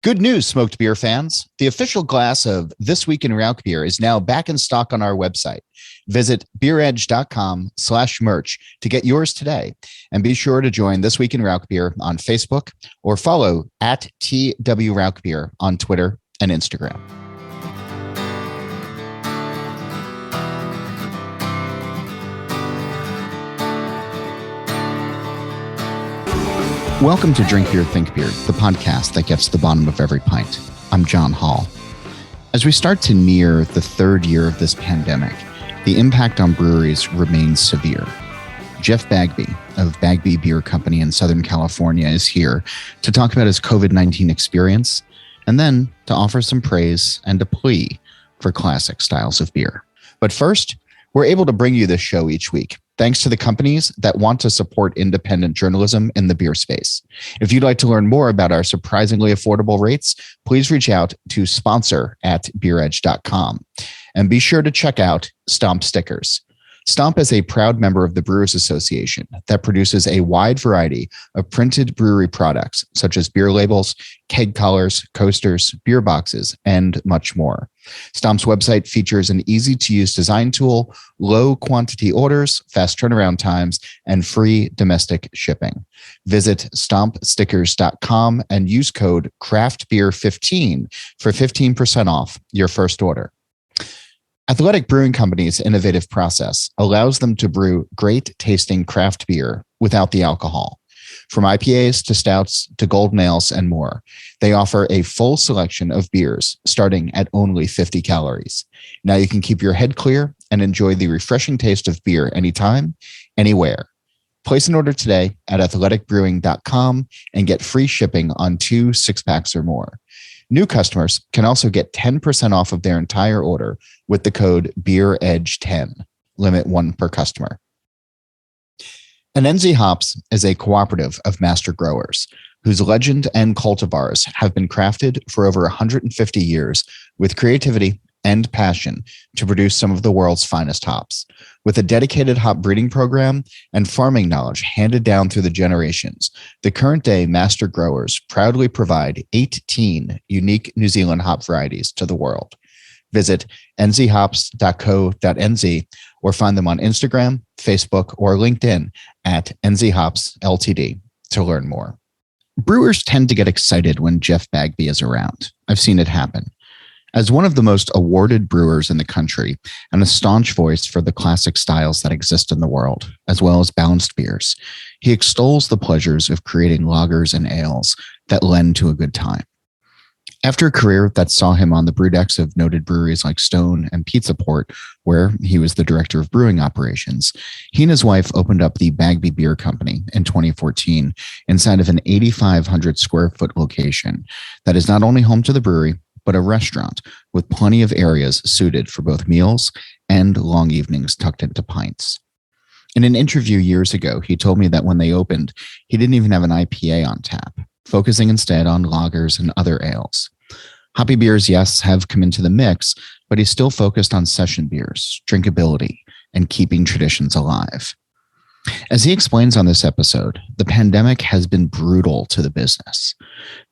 Good news, smoked beer fans. The official glass of This Week in Rauch Beer is now back in stock on our website. Visit beeredge.com/merch to get yours today. And be sure to join This Week in Rauch Beer on Facebook or follow at TW Rauch Beer on Twitter and Instagram. Welcome to Drink Beer, Think Beer, the podcast that gets to the bottom of every pint. I'm John Hall. As we start to near the third year of this pandemic, the impact on breweries remains severe. Jeff Bagby of Bagby Beer Company in Southern California is here to talk about his COVID-19 experience and then to offer some praise and a plea for classic styles of beer. But first, we're able to bring you this show each week, thanks to the companies that want to support independent journalism in the beer space. If you'd like to learn more about our surprisingly affordable rates, please reach out to sponsor@beeredge.com. And be sure to check out Stomp Stickers. Stomp is a proud member of the Brewers Association that produces a wide variety of printed brewery products, such as beer labels, keg collars, coasters, beer boxes, and much more. Stomp's website features an easy-to-use design tool, low quantity orders, fast turnaround times, and free domestic shipping. Visit stompstickers.com and use code CRAFTBEER15 for 15% off your first order. Athletic Brewing Company's innovative process allows them to brew great tasting craft beer without the alcohol. From IPAs to stouts to golden ales and more, they offer a full selection of beers starting at only 50 calories. Now you can keep your head clear and enjoy the refreshing taste of beer anytime, anywhere. Place an order today at athleticbrewing.com and get free shipping on 2 6-packs or more. New customers can also get 10% off of their entire order with the code BEEREDGE10, limit 1 per customer. Anenzi Hops is a cooperative of master growers whose legend and cultivars have been crafted for over 150 years with creativity and passion to produce some of the world's finest hops. With a dedicated hop breeding program and farming knowledge handed down through the generations, the current day master growers proudly provide 18 unique New Zealand hop varieties to the world. Visit nzhops.co.nz or find them on Instagram, Facebook, or LinkedIn at nzhops Ltd to learn more. Brewers tend to get excited when Jeff Bagby is around. I've seen it happen. As one of the most awarded brewers in the country and a staunch voice for the classic styles that exist in the world, as well as balanced beers, he extols the pleasures of creating lagers and ales that lend to a good time. After a career that saw him on the brew decks of noted breweries like Stone and Pizza Port, where he was the director of brewing operations, he and his wife opened up the Bagby Beer Company in 2014 inside of an 8,500 square foot location that is not only home to the brewery, but a restaurant with plenty of areas suited for both meals and long evenings tucked into pints. In an interview years ago, he told me that when they opened, he didn't even have an IPA on tap, focusing instead on lagers and other ales. Hoppy beers, yes, have come into the mix, but he's still focused on session beers, drinkability, and keeping traditions alive. As he explains on this episode, the pandemic has been brutal to the business.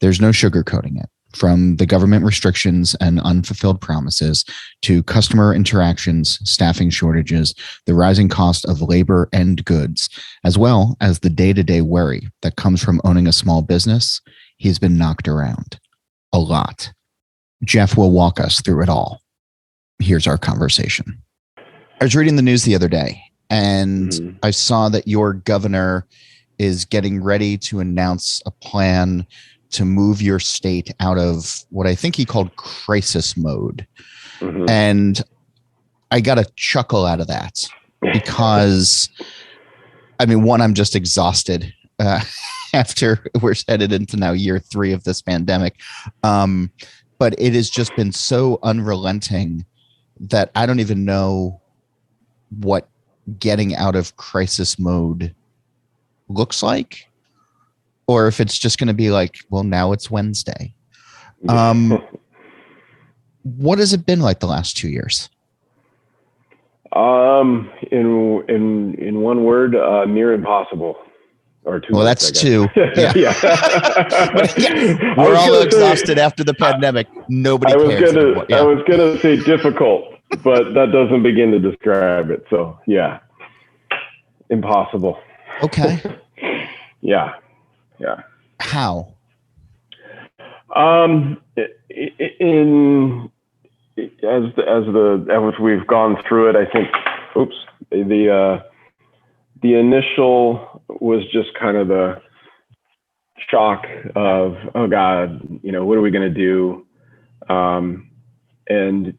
There's no sugarcoating it. From the government restrictions and unfulfilled promises to customer interactions, staffing shortages, the rising cost of labor and goods, as well as the day-to-day worry that comes from owning a small business, he's been knocked around a lot. Jeff will walk us through it all. Here's our conversation. I was reading the news the other day, and I saw that your governor is getting ready to announce a plan to move your state out of what I think he called crisis mode. And I got a chuckle out of that because, I mean, one, I'm just exhausted after we're headed into now year 3 of this pandemic. But it has just been so unrelenting that I don't even know what getting out of crisis mode looks like. Or if it's just going to be like, well, now it's Wednesday. What has it been like the last 2 years? In one word, near impossible. or 2 Well, months. that's 2. Yeah. But yeah, we're all exhausted after the pandemic. Nobody cares anymore. Yeah. I was gonna say difficult, but that doesn't begin to describe it. So yeah, impossible. Okay. Yeah. How? As we've gone through it, I think, the initial was just kind of the shock of, oh God, what are we going to do? And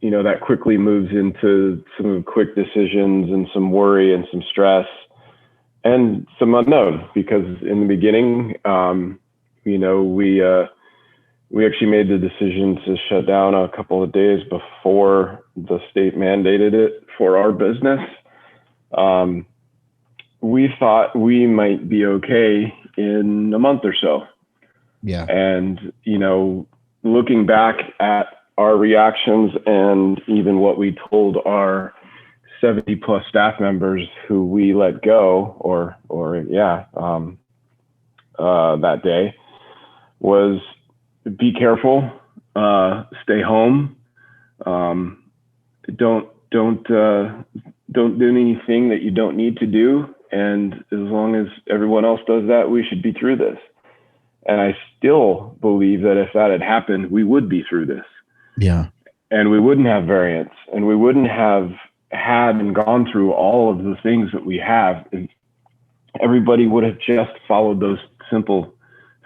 that quickly moves into some quick decisions and some worry and some stress and some unknown, because in the beginning, we actually made the decision to shut down a couple of days before the state mandated it for our business. We thought we might be okay in a month or so. Yeah. And, looking back at our reactions and even what we told our 70 plus staff members who we let go that day was, be careful, stay home. Don't do anything that you don't need to do. And as long as everyone else does that, we should be through this. And I still believe that if that had happened, we would be through this. Yeah. And we wouldn't have variants, and we wouldn't have had and gone through all of the things that we have. And everybody would have just followed those simple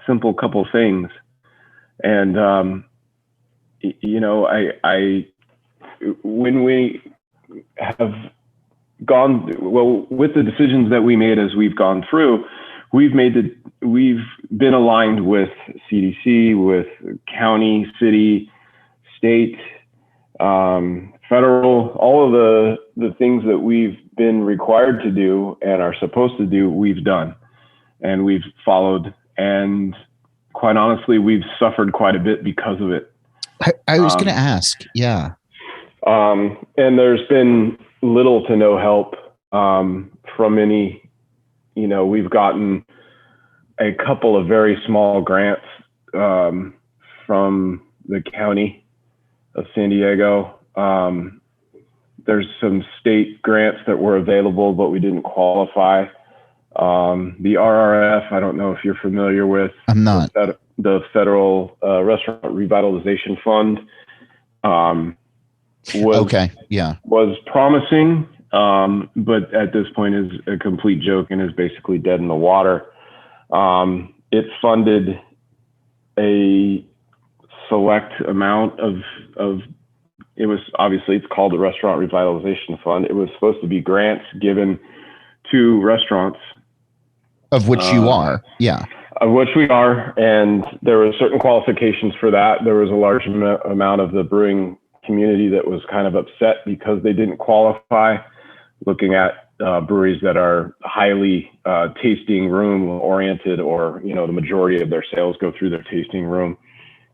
couple things. And, when we have gone, with the decisions that we made as we've gone through, we've been aligned with CDC, with county, city, state, federal, all of the things that we've been required to do and are supposed to do, we've done, and we've followed. And quite honestly, we've suffered quite a bit because of it. I was going to ask. Yeah. And there's been little to no help from any, we've gotten a couple of very small grants from the county of San Diego. There's some state grants that were available, but we didn't qualify. The RRF, I don't know if you're familiar with. I'm not. The Federal Restaurant Revitalization Fund was promising, but at this point is a complete joke and is basically dead in the water. It funded a select amount of it's called the Restaurant Revitalization Fund. It was supposed to be grants given to restaurants. Of which you are, yeah. Of which we are, and there were certain qualifications for that. There was a large amount of the brewing community that was kind of upset because they didn't qualify, looking at breweries that are highly tasting room oriented, or the majority of their sales go through their tasting room.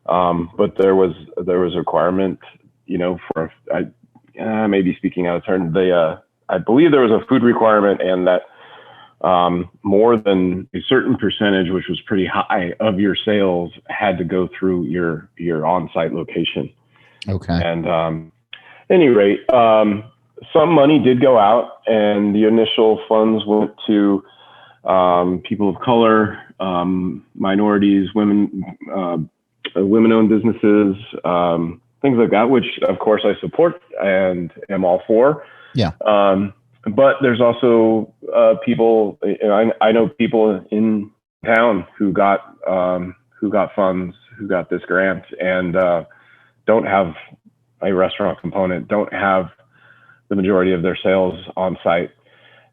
But there was a requirement, for maybe speaking out of turn, I believe there was a food requirement, and that more than a certain percentage, which was pretty high, of your sales had to go through your on-site location. Okay. And at any rate, some money did go out, and the initial funds went to people of color, minorities, women-owned businesses, things like that, which of course I support and am all for. Yeah. But there's also people. I know people in town who got funds, who got this grant, and don't have a restaurant component, don't have the majority of their sales on site.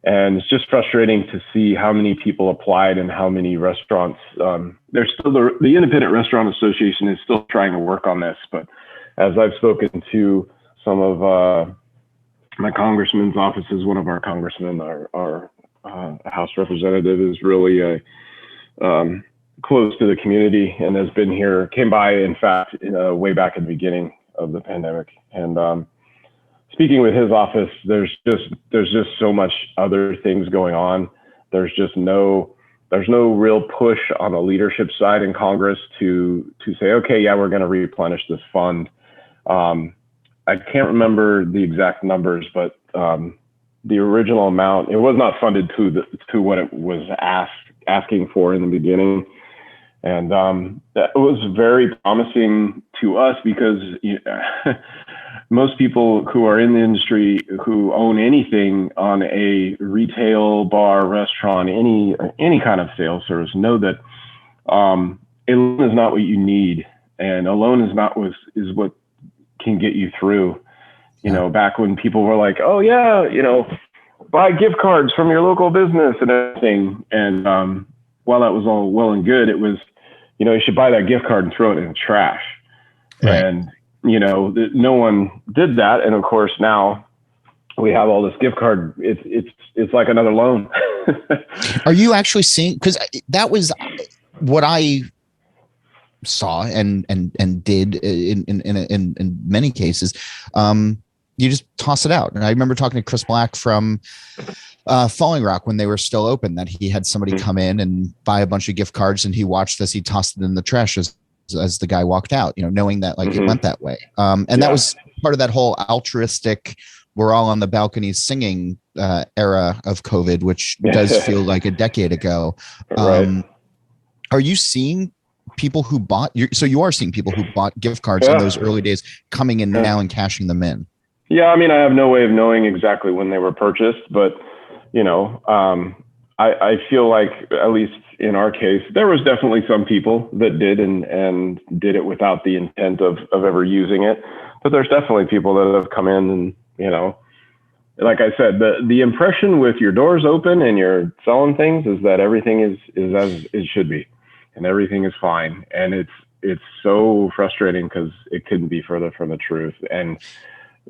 And it's just frustrating to see how many people applied and how many restaurants. There's still the Independent Restaurant Association is still trying to work on this, but as I've spoken to some of my congressman's offices, one of our congressmen, our House representative, is really close to the community and has been here, came by, in fact, way back at the beginning of the pandemic. And speaking with his office, there's just so much other things going on. There's just no there's no real push on the leadership side in Congress to say, okay, yeah, we're going to replenish this fund. I can't remember the exact numbers, but the original amount, it was not funded to what it was asking for in the beginning. And that was very promising to us because most people who are in the industry who own anything on a retail, bar, restaurant, any kind of sales service know that a loan is not what you need, and a loan is what can get you through. You know, back when people were like, "Oh yeah, buy gift cards from your local business and everything," and while that was all well and good, it was, you should buy that gift card and throw it in the trash, right. And no one did that. And of course, now we have all this gift card. It's like another loan. Are you actually seeing? Because that was what I saw and did in many cases. You just toss it out. And I remember talking to Chris Black from Falling Rock when they were still open, that he had somebody come in and buy a bunch of gift cards, and he watched as he tossed it in the trash as the guy walked out, knowing that it went that way. That was part of that whole altruistic, we're all on the balconies singing era of COVID, which does feel like a decade ago. Right. Are you seeing people who bought, so you are seeing people who bought gift cards in those early days coming in now and cashing them in? Yeah. I mean, I have no way of knowing exactly when they were purchased, but I feel like, at least in our case, there was definitely some people that did and did it without the intent of ever using it. But there's definitely people that have come in and, like I said, the impression with your doors open and you're selling things is that everything is as it should be and everything is fine. And it's so frustrating because it couldn't be further from the truth. And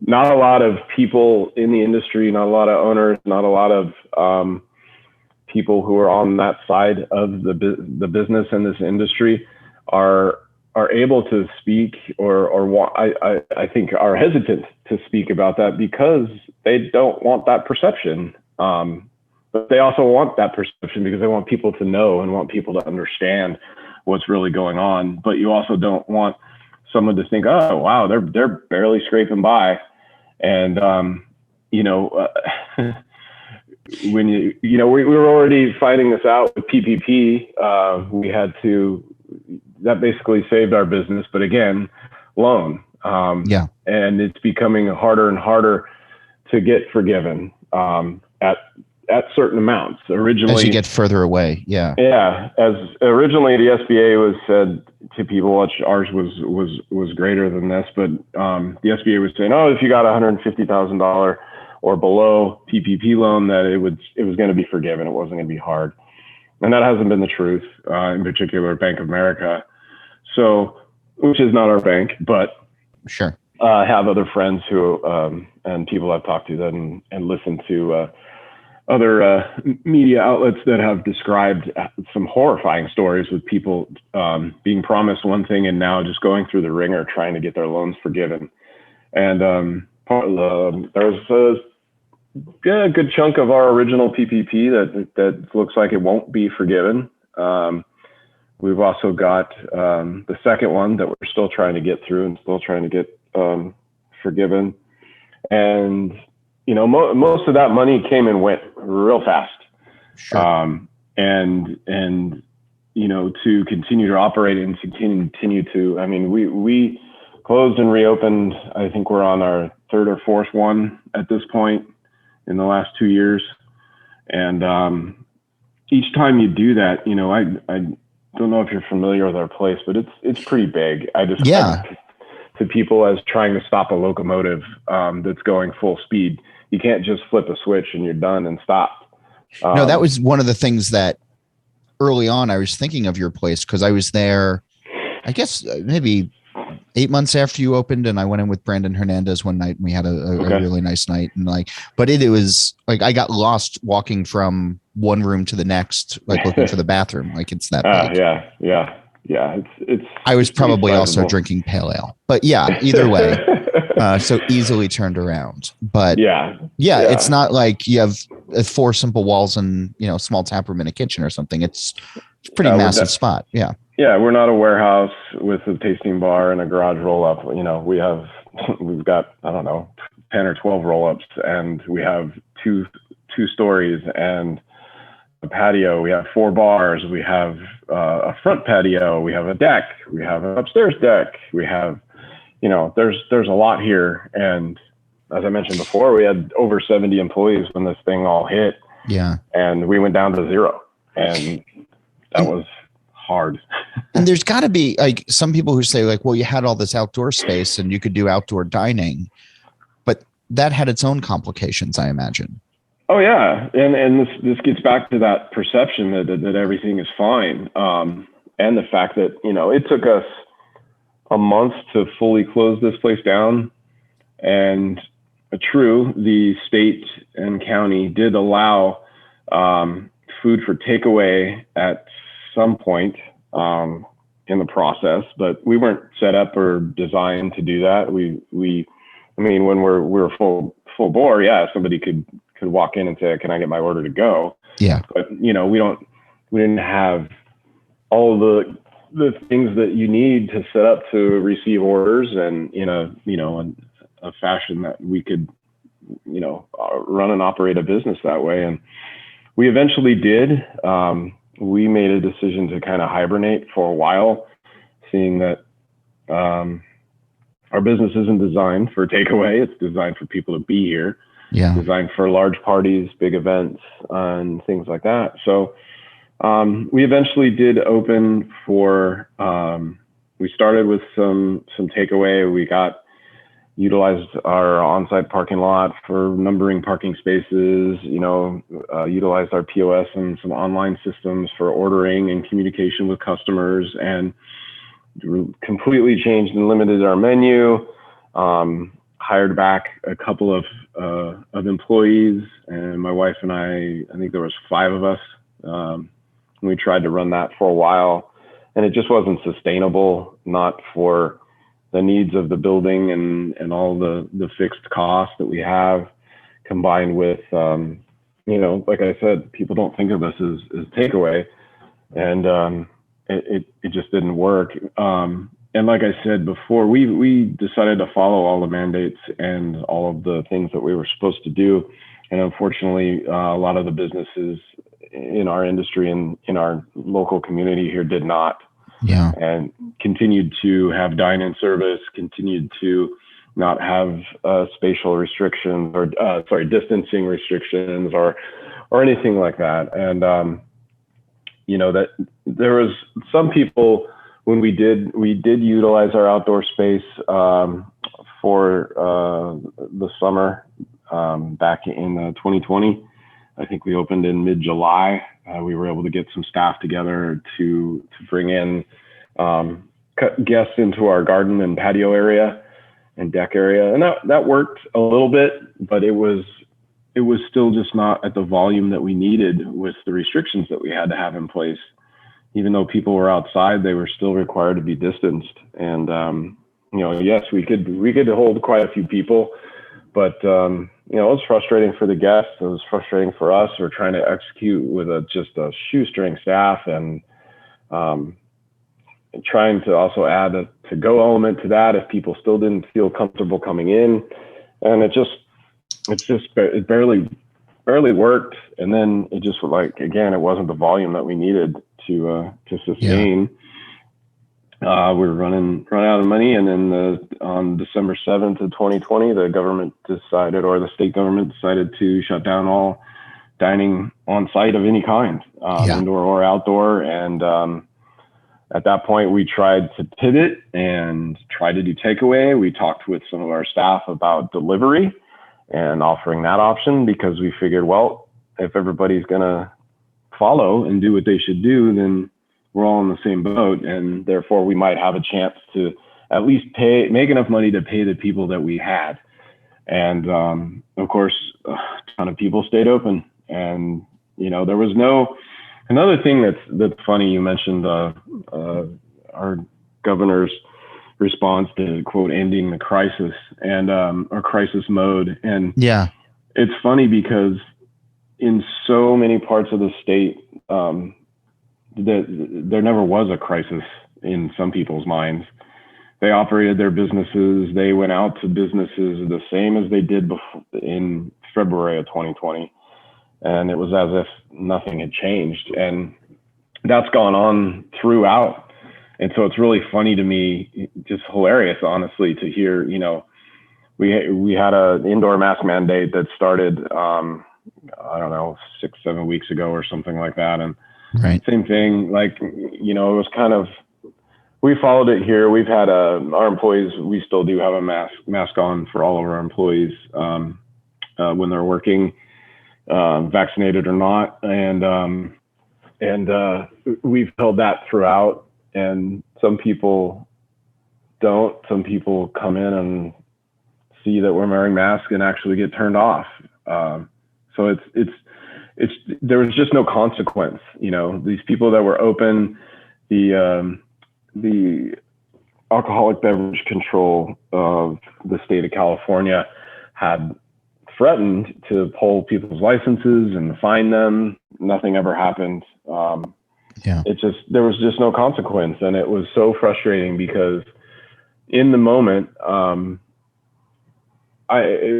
not a lot of people in the industry, not a lot of owners, not a lot of people who are on that side of the business and this industry are able to speak or I think are hesitant to speak about that because they don't want that perception. But they also want that perception because they want people to know and want people to understand what's really going on. But you also don't want someone to think, oh, wow, they're barely scraping by. And, when we were already finding this out with PPP, that basically saved our business. But again, loan. And it's becoming harder and harder to get forgiven at certain amounts. Originally, as you get further away. Yeah. As originally the SBA was said to people, ours was greater than this, but the SBA was saying, oh, if you got $150,000 or below PPP loan, that it was going to be forgiven. It wasn't going to be hard. And that hasn't been the truth, in particular Bank of America. So, which is not our bank, but sure. Have other friends who, and people I've talked to that and listened to other media outlets that have described some horrifying stories with people being promised one thing and now just going through the ringer trying to get their loans forgiven. And there's a good chunk of our original PPP that looks like it won't be forgiven. We've also got the second one that we're still trying to get through and still trying to get forgiven. And most of that money came and went real fast. Sure. And to continue to operate and to continue to, I mean, we closed and reopened. I think we're on our third or fourth one at this point in the last 2 years. And each time you do that, I don't know if you're familiar with our place, but it's pretty big. I describe it to people as trying to stop a locomotive that's going full speed. You can't just flip a switch and you're done and stop. No, that was one of the things that early on I was thinking of your place, because I was there, I guess maybe 8 months after you opened, and I went in with Brandon Hernandez one night and we had a really nice night. And but it was like I got lost walking from one room to the next, looking for the bathroom. It's that big. Yeah. It's I was probably also drinking pale ale, but either way, so easily turned around. But yeah, it's not like you have 4 simple walls and, small tap room and a kitchen or something. It's a pretty massive spot. Yeah. Yeah. We're not a warehouse with a tasting bar and a garage roll up. We've got, I don't know, 10 or 12 roll ups, and we have two stories and a patio. We have 4 bars. We have a front patio. We have a deck. We have an upstairs deck. We have, there's a lot here. And as I mentioned before, we had over 70 employees when this thing all hit. Yeah. And we went down to 0. And that was hard. And there's got to be like some people who say like, well, you had all this outdoor space and you could do outdoor dining, but that had its own complications, I imagine. Oh yeah. And this gets back to that perception that everything is fine. And the fact that, it took us a month to fully close this place down. And true, the state and county did allow food for takeaway at some point in the process, but we weren't set up or designed to do that. When we're full bore, yeah, somebody could walk in and say, "Can I get my order to go?" Yeah. But we didn't have all the things that you need to set up to receive orders and in a fashion that we could, run and operate a business that way. And we eventually did. We made a decision to kind of hibernate for a while, seeing that our business isn't designed for takeaway. It's designed for people to be here. Yeah. Designed for large parties, big events, and things like that. So we eventually did open for, we started with some takeaway. We utilized our on-site parking lot for numbering parking spaces, utilized our POS and some online systems for ordering and communication with customers, and completely changed and limited our menu. Hired back a couple of employees, and my wife and I think there was 5 of us. We tried to run that for a while, and it just wasn't sustainable, not for the needs of the building and all the fixed costs that we have, combined with, like I said, people don't think of us as takeaway, and it just didn't work. And like I said before, we decided to follow all the mandates and all of the things that we were supposed to do. And unfortunately, a lot of the businesses in our industry and in our local community here did not. Yeah. And continued to have dine-in service, continued to not have spatial restrictions or distancing restrictions or anything like that. And that there was some people, when we did utilize our outdoor space for the summer back in 2020. I think we opened in mid-July. We were able to get some staff together to bring in guests into our garden and patio area and deck area, and that worked a little bit, but it was still just not at the volume that we needed with the restrictions that we had to have in place. Even though people were outside, they were still required to be distanced. And yes, we could hold quite a few people, but it was frustrating for the guests. It was frustrating for us. We're trying to execute with just a shoestring staff, and trying to also add a to-go element to that if people still didn't feel comfortable coming in. And it barely worked. And then it just it wasn't the volume that we needed to sustain. Yeah. We were running out of money, and then on December 7th of 2020, the state government decided to shut down all dining on site of any kind, indoor or outdoor. And at that point, we tried to pivot and try to do takeaway. We talked with some of our staff about delivery and offering that option, because we figured, well, if everybody's going to follow and do what they should do, then we're all in the same boat, and therefore we might have a chance to at least make enough money to pay the people that we had. And of course, a ton of people stayed open, and there was another thing that's funny. You mentioned our governor's response to, quote, ending the crisis and or crisis mode. And yeah, it's funny because in so many parts of the state, there never was a crisis in some people's minds. They operated their businesses. They went out to businesses the same as they did before in February of 2020. And it was as if nothing had changed. And that's gone on throughout. And so it's really funny to me, just hilarious, honestly, to hear, you know, we had an indoor mask mandate that started, I don't know, 6-7 weeks ago or something like that. And right. Same thing, like, you know, it was kind of, we followed it here. We've had our employees, we still do have a mask on for all of our employees when they're working, vaccinated or not. And we've held that throughout. And some people don't. Some people come in and see that we're wearing masks and actually get turned off. So there was just no consequence. You know, these people that were open, the alcoholic beverage control of the state of California had threatened to pull people's licenses and fine them. Nothing ever happened. There was just no consequence. And it was so frustrating because in the moment,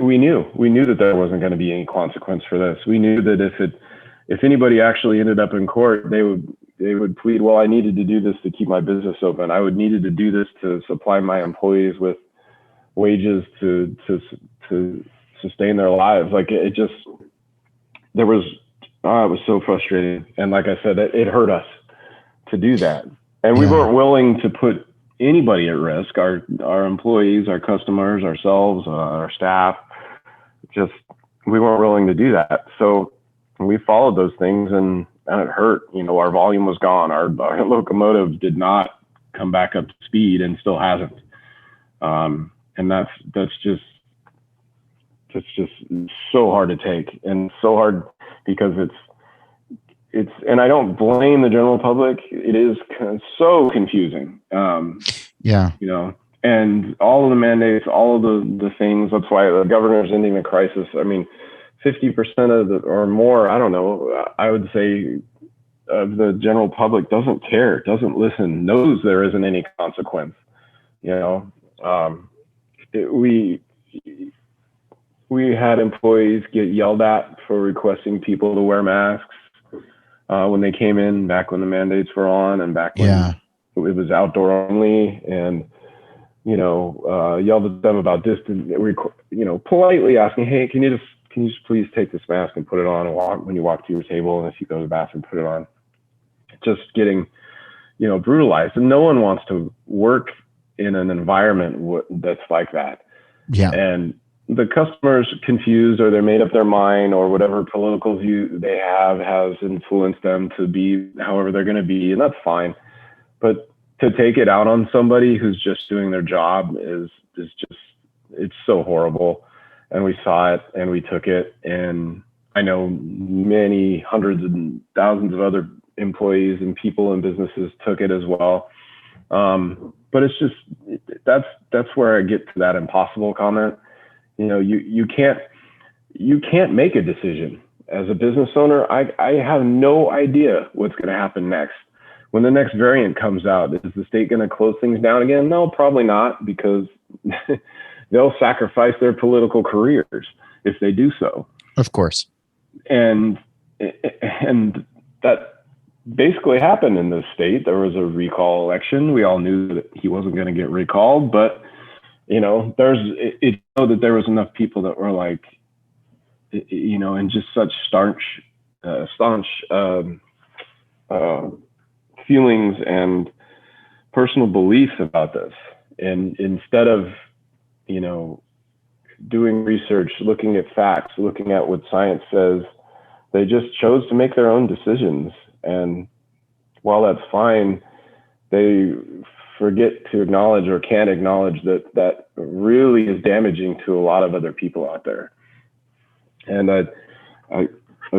we knew that there wasn't going to be any consequence for this. We knew that if anybody actually ended up in court, they would plead, well, I needed to do this to keep my business open. I needed to do this to supply my employees with wages to sustain their lives. Like it was so frustrating. And like I said, it hurt us to do that. And we weren't willing to put anybody at risk, our employees, our customers, ourselves, our staff. Just, we weren't willing to do that. So we followed those things and it hurt. You know, our volume was gone. Our locomotive did not come back up to speed and still hasn't. And that's just so hard to take, and so hard because it's, and I don't blame the general public. It is so confusing. You know, and all of the mandates, all of the things, that's why the governor's ending the crisis. I mean, 50% or more, I don't know, I would say of the general public doesn't care, doesn't listen, knows there isn't any consequence. You know, we had employees get yelled at for requesting people to wear masks when they came in, back when the mandates were on, and back when it was outdoor only, and, you know, yelled at them about distance, you know, politely asking, hey, can you just please take this mask and put it on and walk when you walk to your table, and if you go to the bathroom, put it on. Just getting, you know, brutalized. And no one wants to work in an environment that's like that. Yeah. And the customer's confused, or they made up their mind, or whatever political view they have has influenced them to be however they're going to be, and that's fine. But to take it out on somebody who's just doing their job is just, it's so horrible. And we saw it and we took it. And I know many hundreds and thousands of other employees and people and businesses took it as well. But it's just, that's where I get to that impossible comment. You know, you can't make a decision as a business owner. I have no idea what's going to happen next. When the next variant comes out, is the state going to close things down again? No, probably not, because they'll sacrifice their political careers if they do so. Of course. And that basically happened in this state. There was a recall election. We all knew that he wasn't going to get recalled, but you know, it showed that there was enough people that were like, you know, and just such staunch feelings and personal beliefs about this. And instead of, you know, doing research, looking at facts, looking at what science says, they just chose to make their own decisions. And while that's fine, they forget to acknowledge, or can't acknowledge, that really is damaging to a lot of other people out there. And I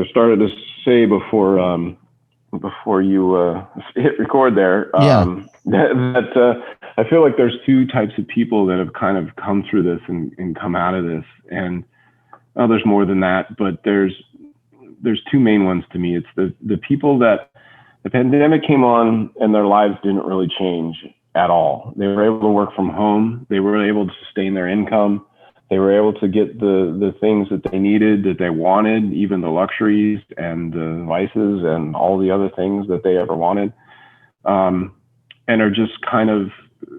started to say before you hit record there, that I feel like there's two types of people that have kind of come through this and come out of this. And there's more than that, but there's there's two main ones to me. It's the people that the pandemic came on and their lives didn't really change at all. They were able to work from home. They were able to sustain their income. They were able to get the things that they needed, that they wanted, even the luxuries and the vices and all the other things that they ever wanted, and are just kind of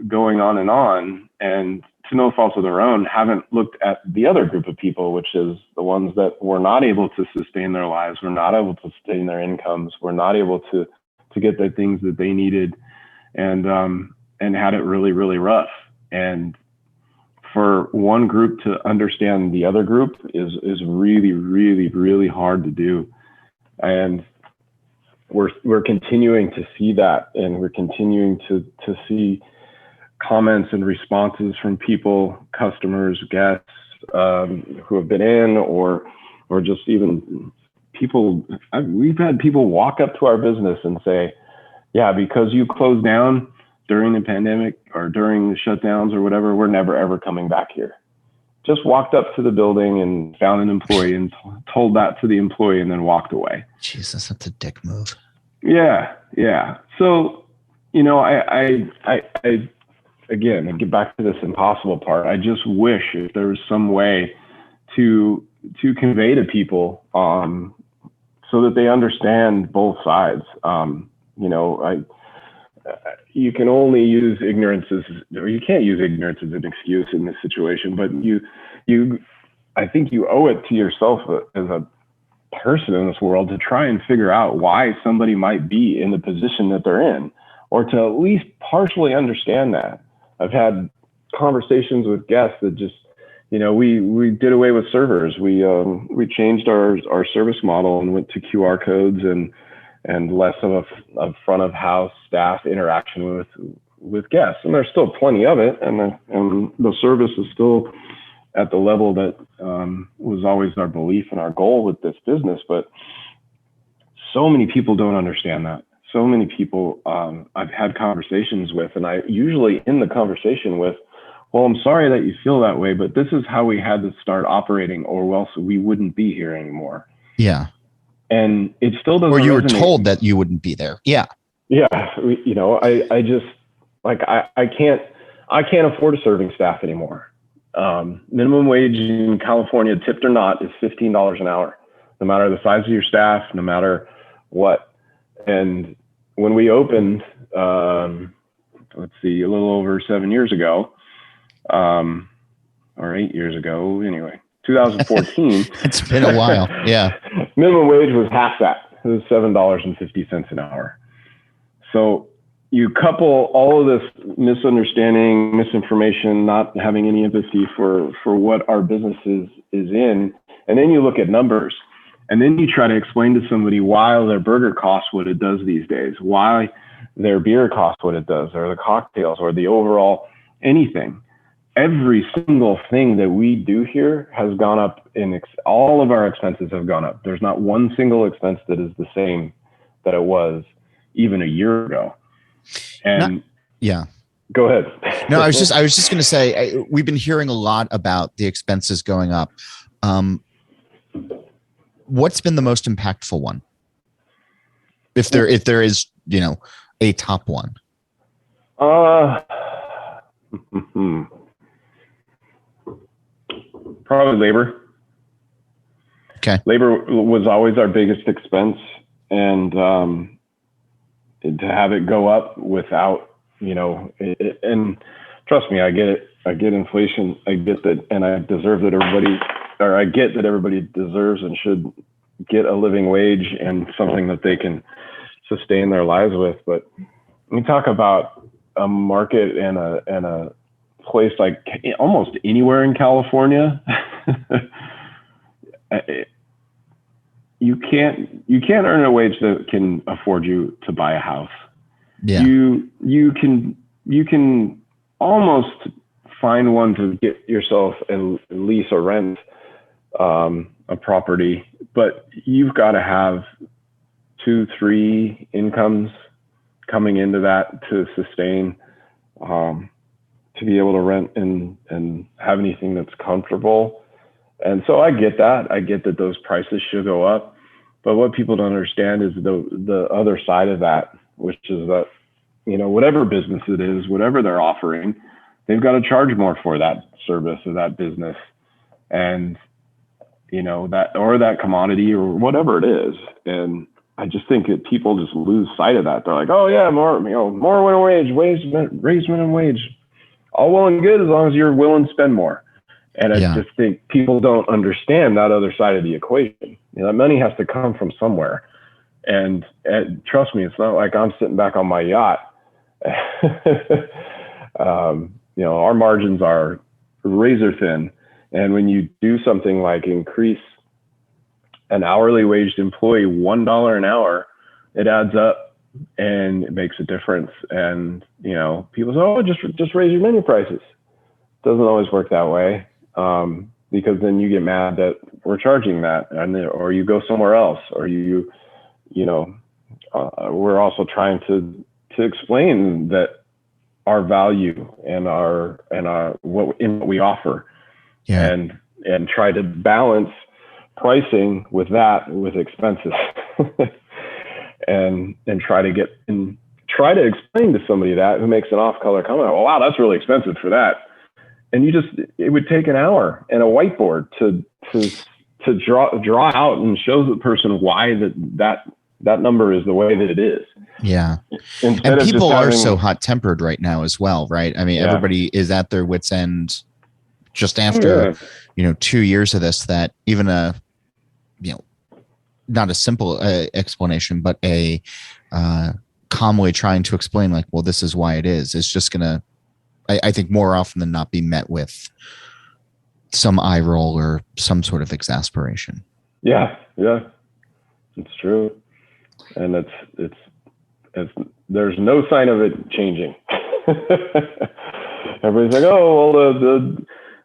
going on. And to no fault of their own, haven't looked at the other group of people, which is the ones that were not able to sustain their lives, were not able to sustain their incomes, were not able to get the things that they needed, and had it really, really rough. And for one group to understand the other group is really, really, really hard to do. And we're continuing to see that, and we're continuing to see comments and responses from people, customers, guests, who have been in, or just even people. We've had people walk up to our business and say, yeah, because you closed down during the pandemic or during the shutdowns or whatever, we're never, ever coming back here. Just walked up to the building and found an employee and told that to the employee and then walked away. Jesus, that's a dick move. Yeah. So, I again, I get back to this impossible part. I just wish if there was some way to convey to people, so that they understand both sides. You can only use ignorance or you can't use ignorance as an excuse in this situation, but I think you owe it to yourself as a person in this world to try and figure out why somebody might be in the position that they're in, or to at least partially understand that. I've had conversations with guests that just, we did away with servers. We changed our service model and went to QR codes and less of a front of house staff interaction with guests. And there's still plenty of it, and the service is still at the level that was always our belief and our goal with this business. But so many people don't understand that. So many people I've had conversations with, and I usually end the conversation with, well, I'm sorry that you feel that way, but this is how we had to start operating, or else we wouldn't be here anymore. Yeah. And it still doesn't. Or you were resonate. told that you wouldn't be there. Yeah. Yeah. I just, like, I can't afford a serving staff anymore. Minimum wage in California, tipped or not, is $15 an hour, no matter the size of your staff, no matter what. And when we opened, let's see, a little over 7 years ago, or 8 years ago, anyway, 2014. It's been a while. Yeah. Minimum wage was half that. It was $7.50 an hour. So you couple all of this misunderstanding, misinformation, not having any empathy for what our business is in, and then you look at numbers, and then you try to explain to somebody why their burger costs what it does these days, why their beer costs what it does, or the cocktails, or the overall anything. Every single thing that we do here has gone up all of our expenses have gone up. There's not one single expense that is the same that it was even a year ago. And yeah, go ahead. No, I was just going to say, we've been hearing a lot about the expenses going up. What's been the most impactful one? If there is, a top one. Probably labor. Okay. Labor was always our biggest expense, and to have it go up without, and trust me, I get it. I get inflation. I get that, and I deserve that I get that everybody deserves and should get a living wage and something that they can sustain their lives with. But when you talk about a market and a place like almost anywhere in California, you can't earn a wage that can afford you to buy a house. Yeah. You can almost find one to get yourself and lease or rent a property, but you've got to have 2-3 incomes coming into that to sustain, to be able to rent and have anything that's comfortable. And so I get that. I get that those prices should go up. But what people don't understand is the other side of that, which is that, whatever business it is, whatever they're offering, they've got to charge more for that service or that business. And, that commodity or whatever it is. And I just think that people just lose sight of that. They're like, oh yeah, more minimum wage, raise minimum wage. All well and good as long as you're willing to spend more. And I just think people don't understand that other side of the equation. That money has to come from somewhere. And trust me, it's not like I'm sitting back on my yacht. Our margins are razor thin. And when you do something like increase an hourly waged employee $1 an hour, it adds up and it makes a difference. And, people say, oh, just raise your menu prices. It doesn't always work that way. Because then you get mad that we're charging that, or you go somewhere else, or we're also trying to explain that our value and what we offer, and try to balance pricing with expenses, and try to explain to somebody that who makes an off-color comment, oh wow, that's really expensive for that. And it would take an hour and a whiteboard to draw out and show the person why that number is the way that it is. Yeah. And people are so hot tempered right now as well, right? I mean, everybody is at their wit's end just after, 2 years of this, that even not a simple explanation, but a calmly trying to explain like, well, this is why it is. It's just going to, I think more often than not, be met with some eye roll or some sort of exasperation. Yeah, it's true, and it's there's no sign of it changing. Everybody's like, oh, well,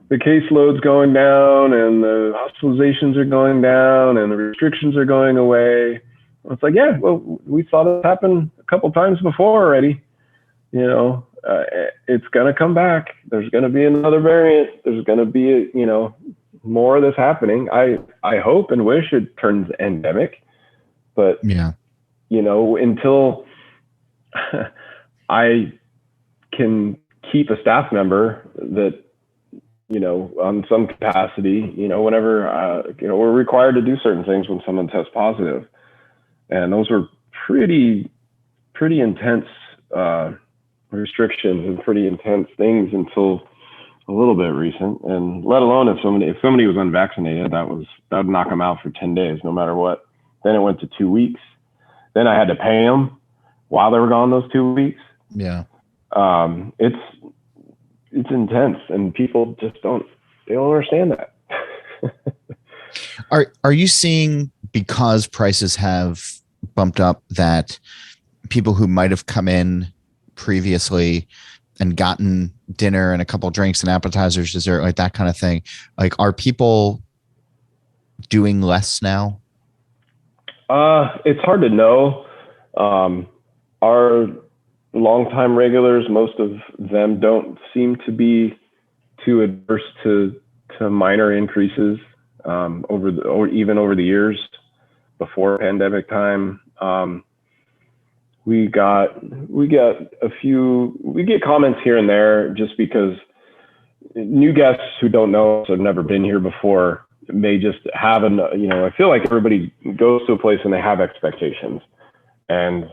the caseload's going down, and the hospitalizations are going down, and the restrictions are going away. It's like, yeah, well, we saw this happen a couple times before already. It's going to come back. There's going to be another variant. There's going to be, more of this happening. I hope and wish it turns endemic, but until I can keep a staff member that, on some capacity, whenever, we're required to do certain things when someone tests positive, and those were pretty intense, restrictions and pretty intense things until a little bit recent, and let alone if somebody was unvaccinated, that would knock them out for 10 days, no matter what. Then it went to 2 weeks. Then I had to pay them while they were gone those 2 weeks. Yeah. It's intense, and people just don't understand that. Are you seeing, because prices have bumped up, that people who might have come in previously and gotten dinner and a couple of drinks and appetizers, dessert, like that kind of thing, like, are people doing less now? It's hard to know. Our longtime regulars, most of them don't seem to be too adverse to minor increases even over the years before pandemic time. We get comments here and there, just because new guests who don't know us, have never been here before, may just have I feel like everybody goes to a place and they have expectations, and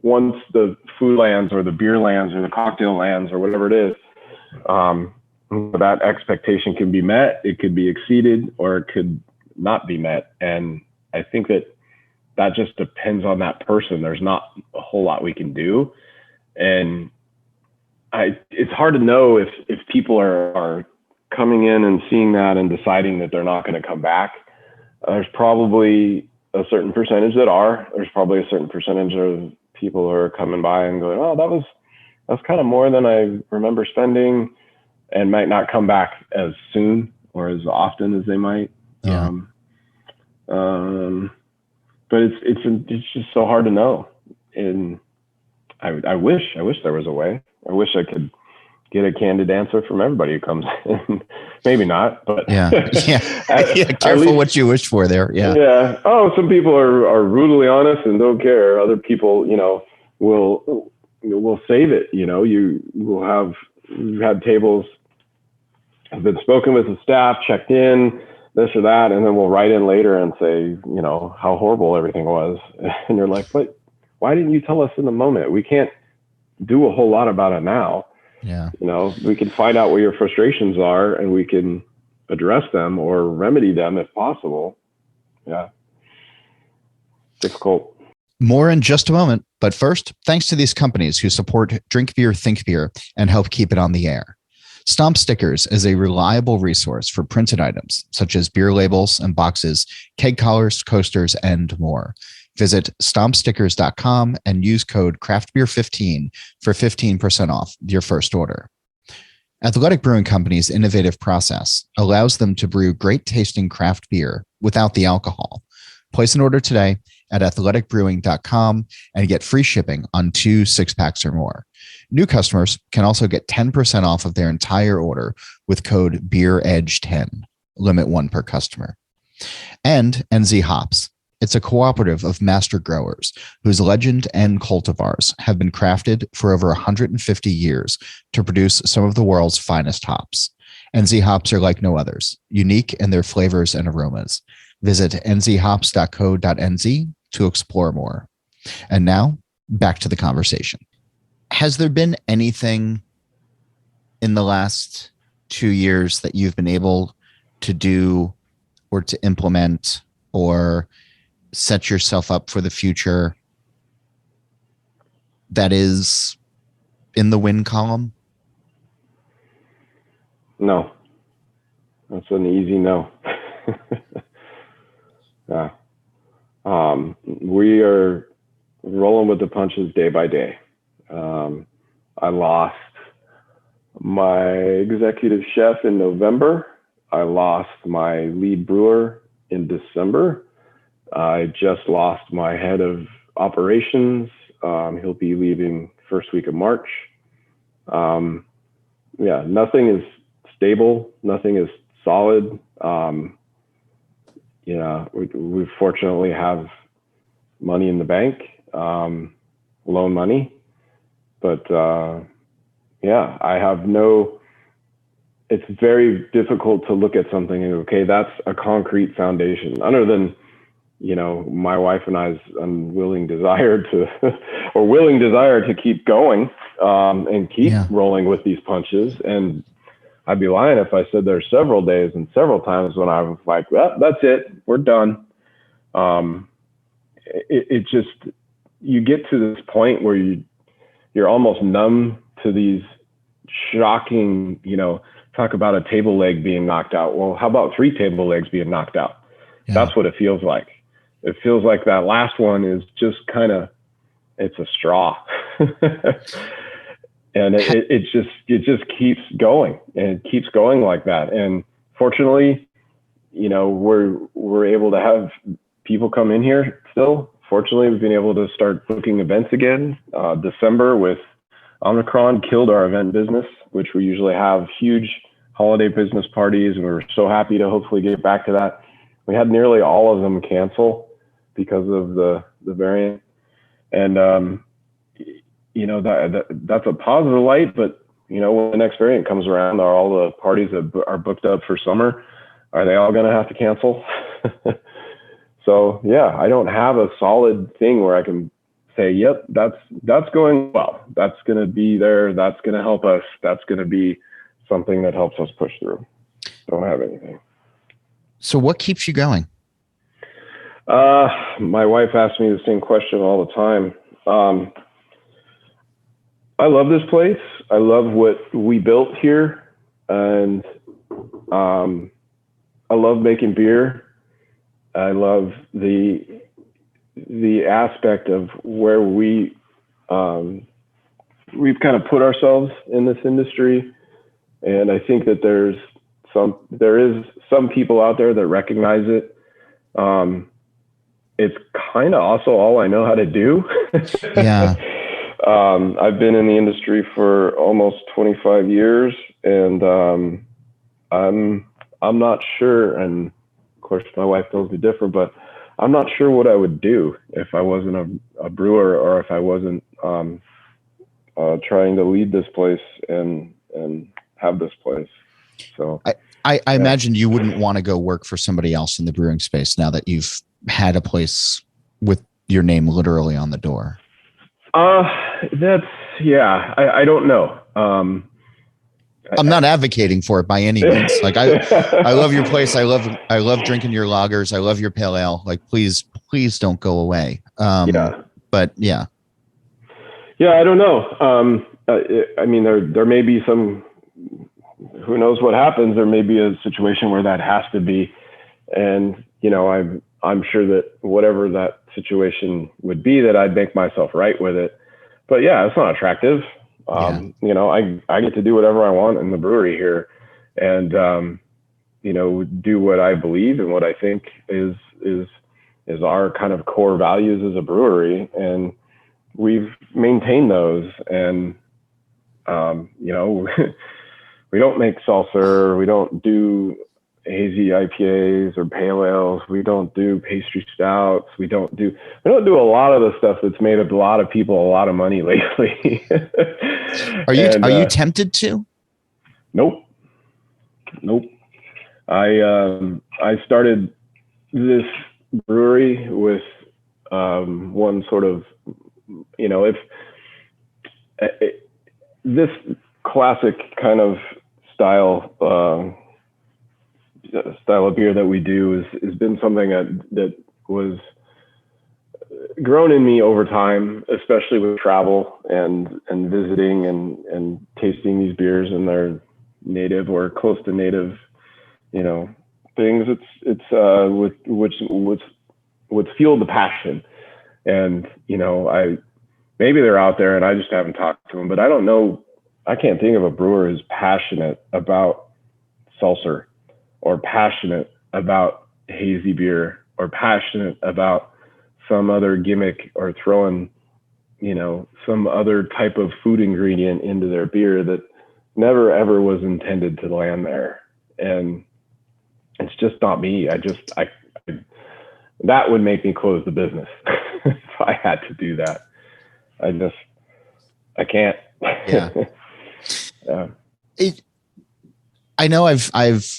once the food lands or the beer lands or the cocktail lands or whatever it is, that expectation can be met, it could be exceeded, or it could not be met. And I think that just depends on that person. There's not a whole lot we can do. And it's hard to know if people are coming in and seeing that and deciding that they're not going to come back. There's probably a certain percentage that are. There's probably a certain percentage of people who are coming by and going, oh, that's kind of more than I remember spending, and might not come back as soon or as often as they might. Yeah. But it's just so hard to know. And I wish there was a way. I wish I could get a candid answer from everybody who comes in. Maybe not, but yeah. Careful what you wish for there. Yeah. Yeah. Oh, some people are brutally honest and don't care. Other people, will save it. You've had tables have been spoken with the staff, checked in, this or that, and then we'll write in later and say, how horrible everything was. And you're like, but why didn't you tell us in the moment? We can't do a whole lot about it now. Yeah. We can find out where your frustrations are and we can address them or remedy them if possible. Yeah. Difficult. More in just a moment. But first, thanks to these companies who support Drink Beer, Think Beer, and help keep it on the air. Stomp Stickers is a reliable resource for printed items such as beer labels and boxes, keg collars, coasters, and more. Visit stompstickers.com and use code craftbeer15 for 15% off your first order. Athletic Brewing Company's innovative process allows them to brew great tasting craft beer without the alcohol. Place an order today at athleticbrewing.com and get free shipping on 2 6-packs or more. New customers can also get 10% off of their entire order with code BEEREDGE10, limit 1 per customer. And NZ Hops. It's a cooperative of master growers whose legend and cultivars have been crafted for over 150 years to produce some of the world's finest hops. NZ hops are like no others, unique in their flavors and aromas. Visit nzhops.co.nz to explore more. And now, back to the conversation. Has there been anything in the last 2 years that you've been able to do or to implement or set yourself up for the future that is in the win column? No. That's an easy no. Yeah. We are rolling with the punches day by day. I lost my executive chef in November. I lost my lead brewer in December. I just lost my head of operations. He'll be leaving first week of March. Nothing is stable. Nothing is solid. We fortunately have money in the bank, loan money. But I have it's very difficult to look at something and okay, that's a concrete foundation other than, my wife and I's willing desire to keep going and keep rolling with these punches. And I'd be lying if I said there's several days and several times when I was like, well, that's it, we're done. It just, you get to this point where you're almost numb to these shocking, talk about a table leg being knocked out. Well, how about 3 table legs being knocked out? Yeah. That's what it feels like. It feels like that last one is just it's a straw. And it just keeps going and it keeps going like that. And fortunately, we're able to have people come in here still. Fortunately, we've been able to start booking events again. December with Omicron killed our event business, which we usually have huge holiday business parties. And we were so happy to hopefully get back to that. We had nearly all of them cancel because of the variant. And, that's a positive light, but when the next variant comes around, are all the parties that are booked up for summer, are they all going to have to cancel? So I don't have a solid thing where I can say, yep, that's going well. That's going to be there. That's going to help us. That's going to be something that helps us push through. Don't have anything. So what keeps you going? My wife asks me the same question all the time. I love this place. I love what we built here, and I love making beer. I love the aspect of where we've kind of put ourselves in this industry, and I think that there is some people out there that recognize it. It's kind of also all I know how to do. Yeah. I've been in the industry for almost 25 years, and I'm not sure. And of course, my wife tells me different, but I'm not sure what I would do if I wasn't a brewer, or if I wasn't trying to lead this place and have this place. So I imagine you wouldn't want to go work for somebody else in the brewing space now that you've had a place with your name literally on the door. I don't know. I'm not advocating for it by any means. Like I love your place. I love drinking your lagers. I love your pale ale. Like, please don't go away. But yeah, I don't know. I mean, there may be some, who knows what happens. There may be a situation where that has to be. And, I'm sure that whatever that situation would be, that I'd make myself right with it. But yeah, it's not attractive. I get to do whatever I want in the brewery here, and do what I believe and what I think is our kind of core values as a brewery, and we've maintained those. And we don't make seltzer, we don't do hazy IPAs or pale ales, we don't do pastry stouts, we don't do a lot of the stuff that's made a lot of people a lot of money lately. Are you tempted to? Nope. I started this brewery with one sort of, this classic kind of style of beer that we do has been something that was grown in me over time, especially with travel and visiting and tasting these beers in their native or close to native, things. It's what's fueled the passion. And, maybe they're out there and I just haven't talked to them, but I don't know. I can't think of a brewer who's passionate about seltzer, or passionate about hazy beer, or passionate about some other gimmick, or throwing, some other type of food ingredient into their beer that never ever was intended to land there. And it's just not me. That would make me close the business if I had to do that. I can't. Yeah. I know I've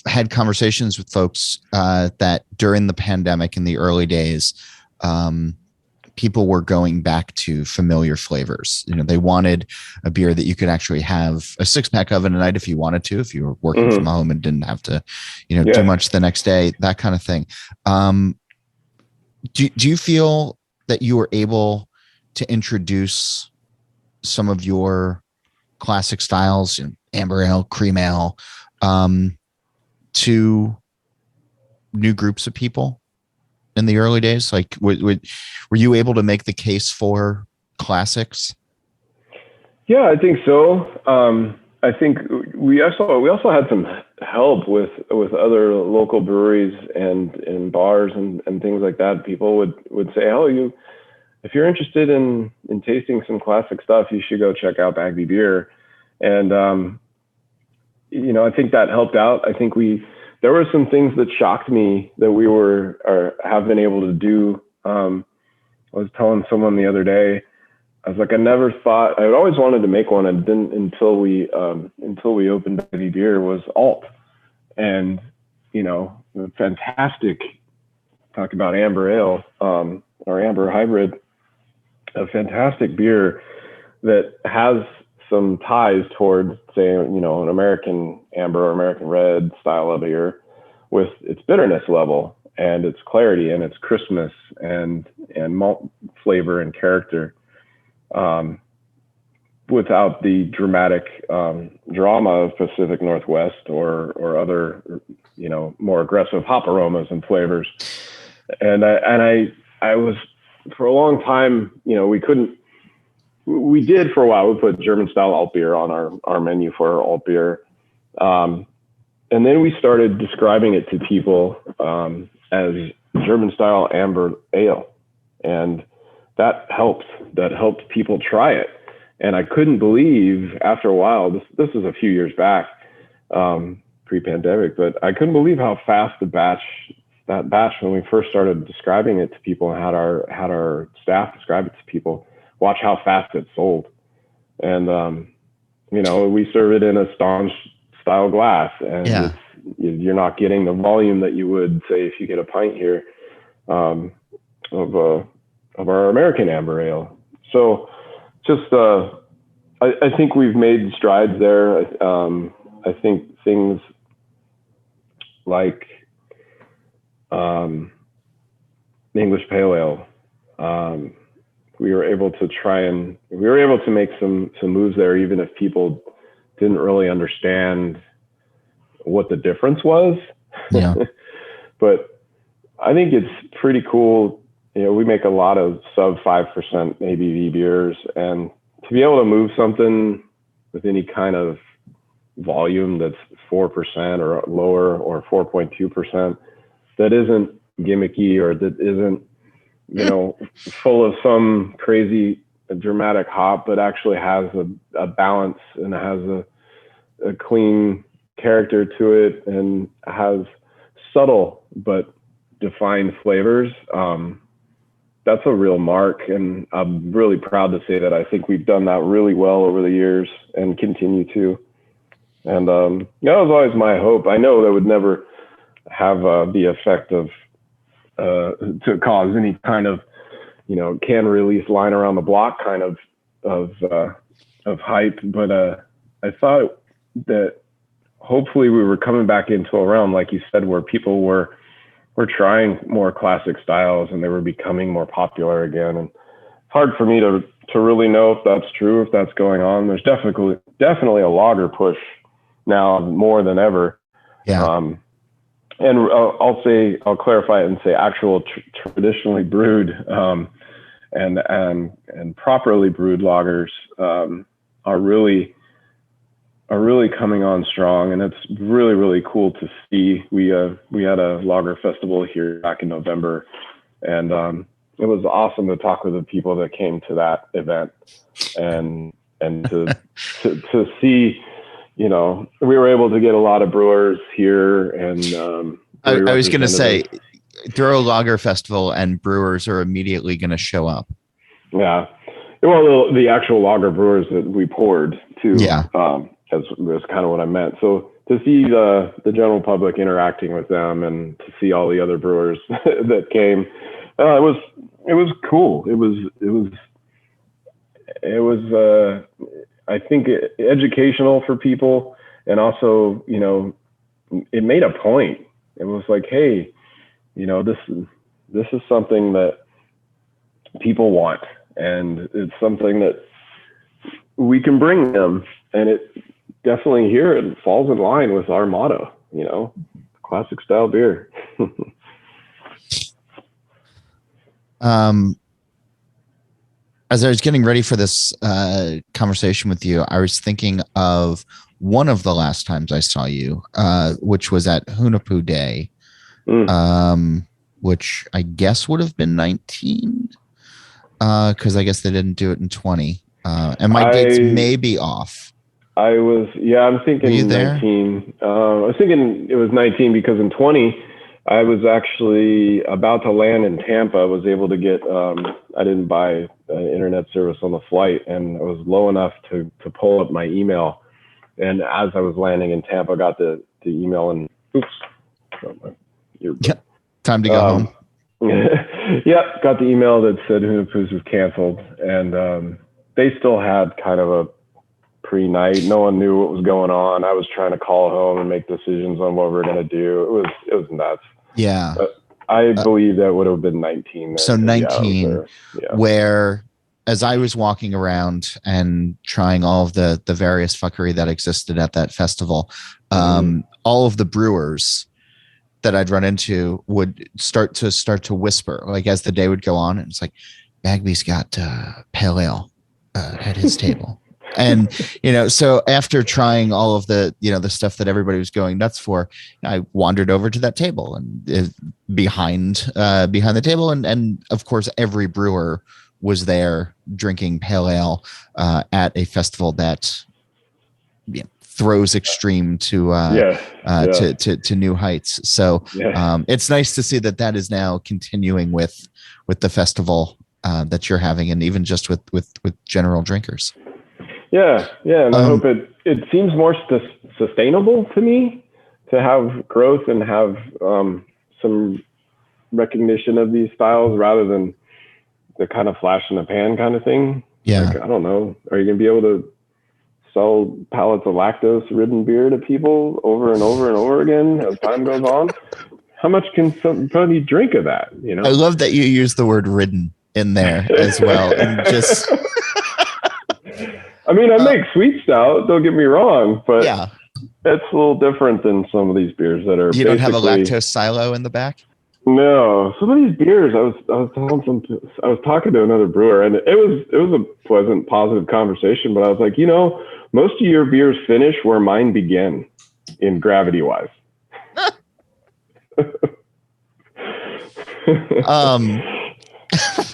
had conversations with folks that during the pandemic in the early days, people were going back to familiar flavors. They wanted a beer that you could actually have a 6-pack of in a night if you wanted to, if you were working from home and didn't have to, do much the next day, that kind of thing. Do you feel that you were able to introduce some of your classic styles, amber ale, cream ale, to new groups of people in the early days? Like, were you able to make the case for classics? Yeah, I think so. I think we also had some help with other local breweries and bars and things like that. People would say, "Oh, if you're interested in tasting some classic stuff, you should go check out Bagby Beer." And I think that helped out. I think there were some things that shocked me that we have been able to do. I was telling someone the other day, I was like, I never thought, I always wanted to make one, and didn't until we opened Bagby Beer, was alt. And, fantastic, talk about amber ale, or amber hybrid, a fantastic beer that has some ties towards, say, an American amber or American red style of beer, with its bitterness level and its clarity and its crispness and malt flavor and character, without the dramatic drama of Pacific Northwest or other, more aggressive hop aromas and flavors. And I was, for a long time, we did for a while, we put German style alt beer on our menu for our alt beer. And then we started describing it to people as German style amber ale. And that helped people try it. And I couldn't believe after a while, this was a few years back, pre-pandemic, but I couldn't believe how fast that batch, when we first started describing it to people and had our staff describe it to people, watch how fast it sold. And, we serve it in a staunch style glass, and you're not getting the volume that you would say if you get a pint here of our American amber ale. So just, I think we've made strides there. I think things like English Pale Ale, we were able to make some moves there, even if people didn't really understand what the difference was. Yeah. But I think it's pretty cool. We make a lot of sub 5% ABV beers, and to be able to move something with any kind of volume that's 4% or lower, or 4.2%, that isn't gimmicky, or that isn't, full of some crazy dramatic hop, but actually has a balance and has a clean character to it, and has subtle but defined flavors. That's a real mark, and I'm really proud to say that I think we've done that really well over the years and continue to. And that was always my hope. I know that would never have the effect of to cause any kind of can release line around the block kind of hype, but I thought that hopefully we were coming back into a realm, like you said, where people were trying more classic styles and they were becoming more popular again. And it's hard for me to really know if that's true, if that's going on. There's definitely a lager push now more than ever. Yeah. And I'll clarify it and say actual traditionally brewed and properly brewed lagers are really coming on strong, and it's really, really cool to see. We had a lager festival here back in November, and it was awesome to talk with the people that came to that event, and to see, we were able to get a lot of brewers here, and I was going to say, throw a lager festival and brewers are immediately going to show up. Yeah, well, the actual lager brewers that we poured too. Yeah. That's kind of what I meant. So to see the general public interacting with them, and to see all the other brewers that came, it was cool. It was I think educational for people, and also it made a point. It was like, hey, this is something that people want, and it's something that we can bring them, and it definitely here it falls in line with our motto, classic style beer. As I was getting ready for this conversation with you, I was thinking of one of the last times I saw you, which was at Hunapoo Day, which I guess would have been 19, because I guess they didn't do it in 20. And my dates may be off. I'm thinking 19. I was thinking it was 19 because in 20, I was actually about to land in Tampa. I was able to get, I didn't buy internet service on the flight, and I was low enough to pull up my email. And as I was landing in Tampa, I got the email, and time to go home. Yep, got the email that said Hunapoo's was canceled, and they still had kind of a pre-night. No one knew what was going on. I was trying to call home and make decisions on what we were going to do. It was nuts. Yeah. But I believe that would have been 19. There. So 19, where as I was walking around and trying all of the various fuckery that existed at that festival, all of the brewers that I'd run into would start to whisper, like as the day would go on, and it's like, Bagby's got pale ale at his table. And, so after trying all of the, the stuff that everybody was going nuts for, I wandered over to that table and behind the table. And of course, every brewer was there drinking pale ale at a festival that throws extreme to new heights. So it's nice to see that is now continuing with the festival that you're having, and even just with general drinkers. Yeah. And I hope it seems more sustainable to me to have growth and have some recognition of these styles rather than the kind of flash in the pan kind of thing. Yeah. Like, I don't know. Are you going to be able to sell pallets of lactose-ridden beer to people over and over and over again as time goes on? How much can somebody drink of that? You know, I love that you use the word "ridden" in there as well, and just. I mean, I make sweet stout. Don't get me wrong, but yeah, it's a little different than some of these beers that are. You don't have a lactose silo in the back. No, some of these beers. I was talking to another brewer, and it was a pleasant, positive conversation. But I was like, most of your beers finish where mine begin, in gravity wise.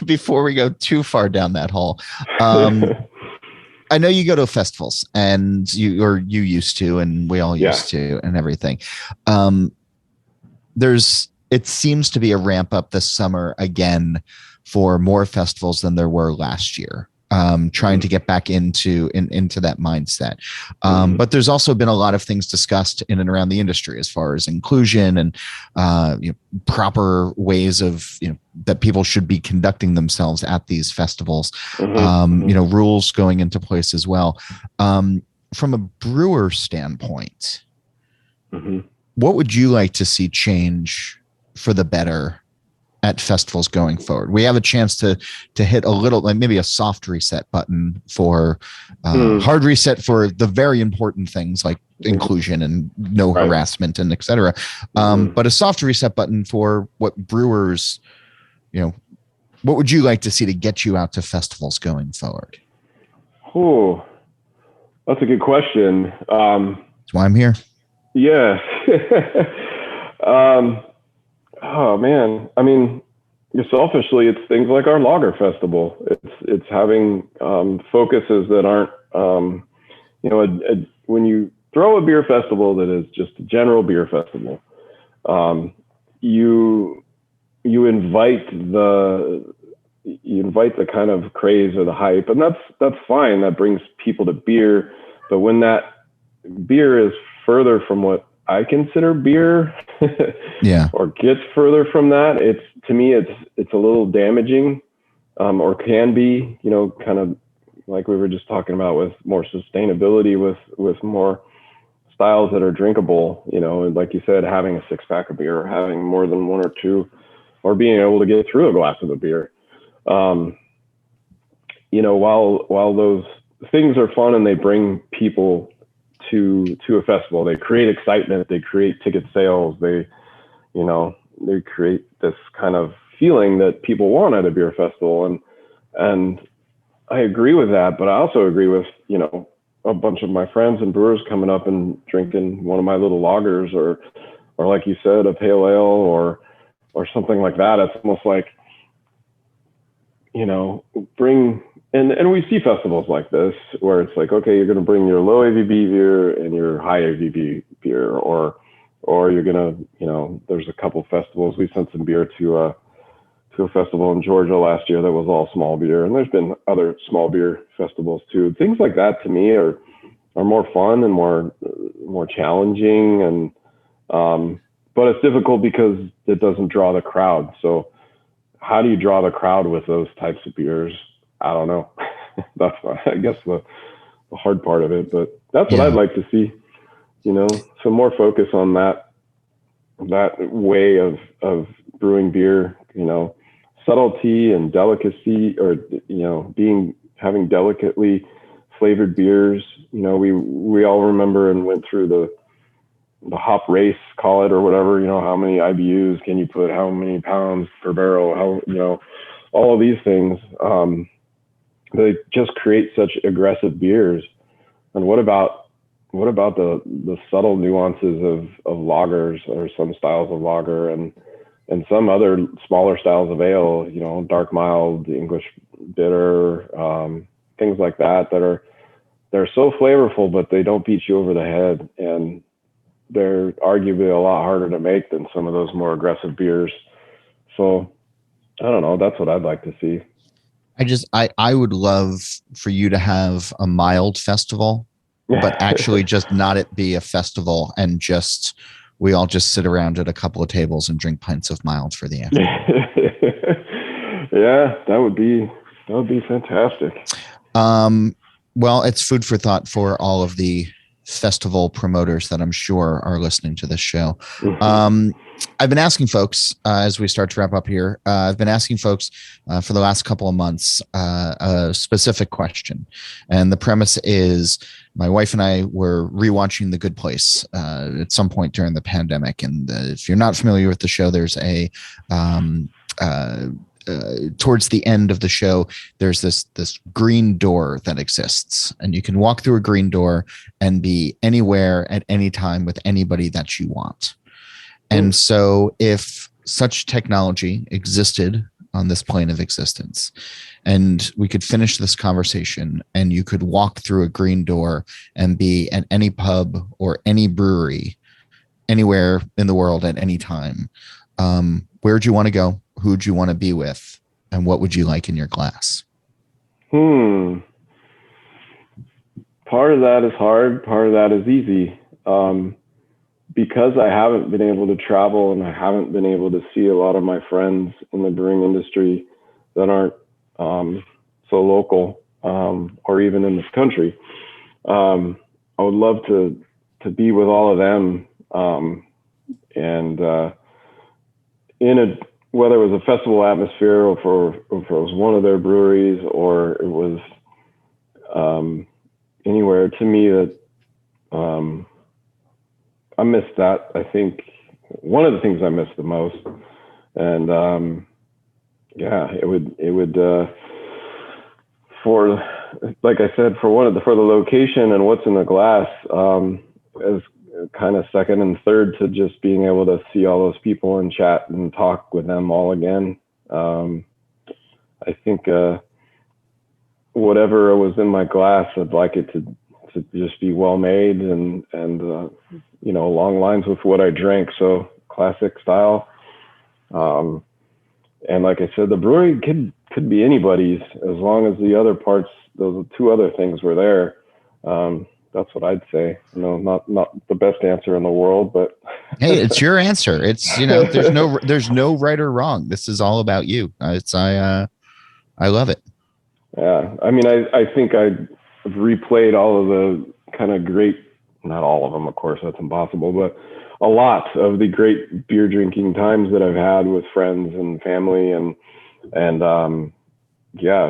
Before we go too far down that hole, I know you go to festivals, and you used to, and we all used to, and everything. It seems to be a ramp up this summer again for more festivals than there were last year. Trying to get back into that mindset. But there's also been a lot of things discussed in and around the industry as far as inclusion and proper ways of that people should be conducting themselves at these festivals. Rules going into place as well. From a brewer standpoint, what would you like to see change for the better at festivals going forward? We have a chance to hit a little, like maybe a soft reset button for hard reset for the very important things like inclusion and no harassment and et cetera. But a soft reset button for what brewers, what would you like to see to get you out to festivals going forward? Oh, that's a good question. That's why I'm here. Yeah. Oh man, I mean, selfishly, it's things like our lager festival. It's having focuses that aren't, when you throw a beer festival that is just a general beer festival, you invite the kind of craze or the hype, and that's fine. That brings people to beer, but when that beer is further from what I consider beer, or gets further from that, to me it's a little damaging, or can be, kind of like we were just talking about with more sustainability, with more styles that are drinkable, and like you said, having a 6-pack of beer, or having more than one or two, or being able to get through a glass of a beer. While those things are fun and they bring people to a festival, they create excitement, they create ticket sales, they create this kind of feeling that people want at a beer festival. And I agree with that, but I also agree with, a bunch of my friends and brewers coming up and drinking one of my little lagers, or like you said, a pale ale or something like that. It's almost like, and we see festivals like this where it's like, okay, you're going to bring your low ABV beer and your high ABV beer, or you're going to, there's a couple festivals. We sent some beer to a festival in Georgia last year that was all small beer, and there's been other small beer festivals too. Things like that to me are more fun and more challenging, and but it's difficult because it doesn't draw the crowd. So how do you draw the crowd with those types of beers? I don't know. That's, I guess, the hard part of it, but that's what I'd like to see, some more focus on that way of brewing beer, subtlety and delicacy, or, having delicately flavored beers. We all remember and went through the hop race, call it, or whatever, how many IBUs can you put, how many pounds per barrel, how, all of these things. They just create such aggressive beers. And what about the subtle nuances of lagers, or some styles of lager, and and some other smaller styles of ale, dark mild, English bitter, things like that they're so flavorful, but they don't beat you over the head, and they're arguably a lot harder to make than some of those more aggressive beers. So I don't know. That's what I'd like to see. I would love for you to have a mild festival, but actually just not it be a festival, and we all just sit around at a couple of tables and drink pints of mild for the afternoon. Yeah, that would be fantastic. Well, it's food for thought for all of the festival promoters that I'm sure are listening to this show. I've been asking folks as we start to wrap up here. I've been asking folks for the last couple of months a specific question, and the premise is my wife and I were rewatching The Good Place at some point during the pandemic. And if you're not familiar with the show, there's a towards the end of the show, there's this green door that exists, and you can walk through a green door and be anywhere at any time with anybody that you want. And so if such technology existed on this plane of existence, and we could finish this conversation and you could walk through a green door and be at any pub or any brewery anywhere in the world at any time, where'd you want to go? Who'd you want to be with? And what would you like in your glass? Part of that is hard. Part of that is easy. Because I haven't been able to travel and I haven't been able to see a lot of my friends in the brewing industry that aren't so local or even in this country, I would love to be with all of them, and whether it was a festival atmosphere or if it was one of their breweries or it was anywhere, to me that I miss that. I think one of the things I miss the most, and it would for, like I said, for the location and what's in the glass, as kind of second and third to just being able to see all those people and chat and talk with them all again. I think whatever was in my glass, I'd like it to just be well made and along lines with what I drank. So classic style. And like I said, the brewery could be anybody's as long as the other parts, those two other things were there. That's what I'd say. Not the best answer in the world, but hey, it's your answer. It's, there's no right or wrong. This is all about you. I love it. Yeah. I mean, I think I've replayed all of the kind of great, not all of them, of course, that's impossible, but a lot of the great beer drinking times that I've had with friends and family and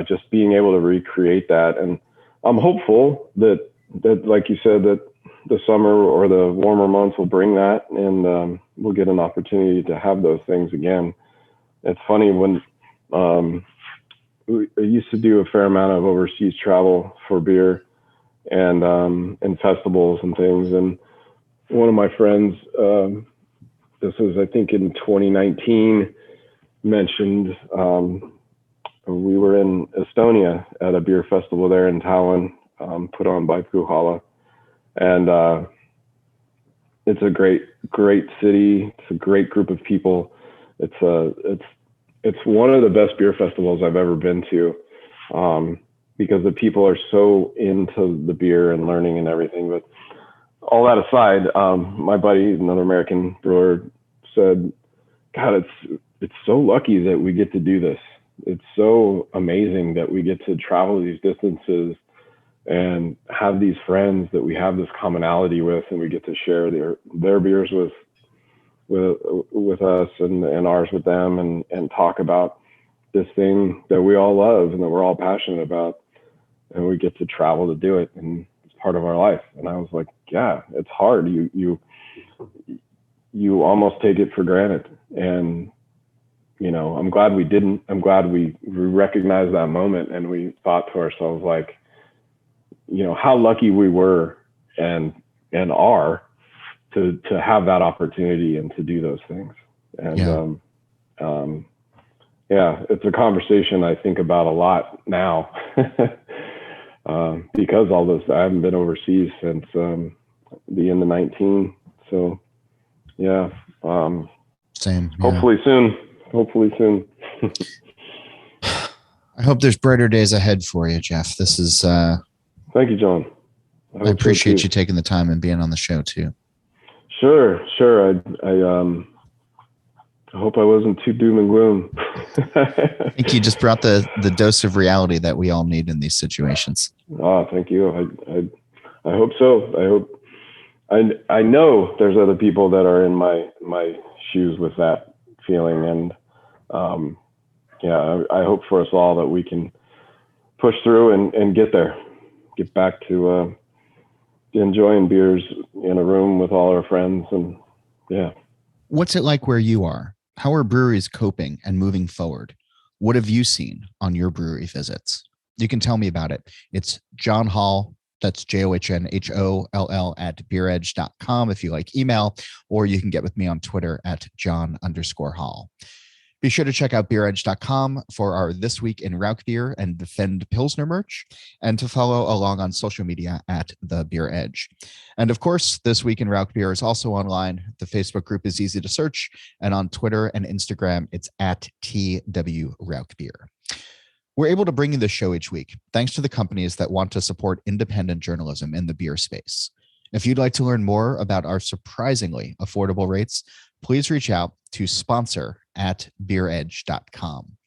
just being able to recreate that. And I'm hopeful that like you said, that the summer or the warmer months will bring that, and we'll get an opportunity to have those things again. It's funny when I used to do a fair amount of overseas travel for beer and festivals and things. And one of my friends, this was, I think in 2019, mentioned we were in Estonia at a beer festival there in Tallinn, put on by Puhala. And it's a great city. It's a great group of people. It's one of the best beer festivals I've ever been to, because the people are so into the beer and learning and everything. But all that aside, my buddy, another American brewer, said, God, it's so lucky that we get to do this. It's so amazing that we get to travel these distances and have these friends that we have this commonality with, and we get to share their beers with us and ours with them, and talk about this thing that we all love and that we're all passionate about, and we get to travel to do it, and it's part of our life. And I was like, yeah, it's hard. You almost take it for granted. And I'm glad we didn't. I'm glad we recognized that moment, and we thought to ourselves, like, how lucky we were and are to have that opportunity and to do those things. And Yeah, it's a conversation I think about a lot now because all this, I haven't been overseas since the end of 19. So yeah. Same. Yeah. Hopefully soon. I hope there's brighter days ahead for you, Jeff. This is, thank you, John. I appreciate you taking the time and being on the show too. Sure. I hope I wasn't too doom and gloom. I think you just brought the dose of reality that we all need in these situations. Oh, thank you. I hope so. I know there's other people that are in my shoes with that feeling, and I hope for us all that we can push through and get back to enjoying beers in a room with all our friends. And yeah. What's it like where you are? How are breweries coping and moving forward? What have you seen on your brewery visits? You can tell me about it. It's John Hall. That's JOHNHOLL at beeredge.com if you like email, or you can get with me on Twitter at John_Hall. Be sure to check out beeredge.com for our This Week in Rauk Beer and Defend Pilsner merch, and to follow along on social media at The Beer Edge. And of course, This Week in Rauk Beer is also online. The Facebook group is easy to search, and on Twitter and Instagram, it's at TW Rauk Beer. We're able to bring you this show each week thanks to the companies that want to support independent journalism in the beer space. If you'd like to learn more about our surprisingly affordable rates, please reach out to sponsor@beeredge.com.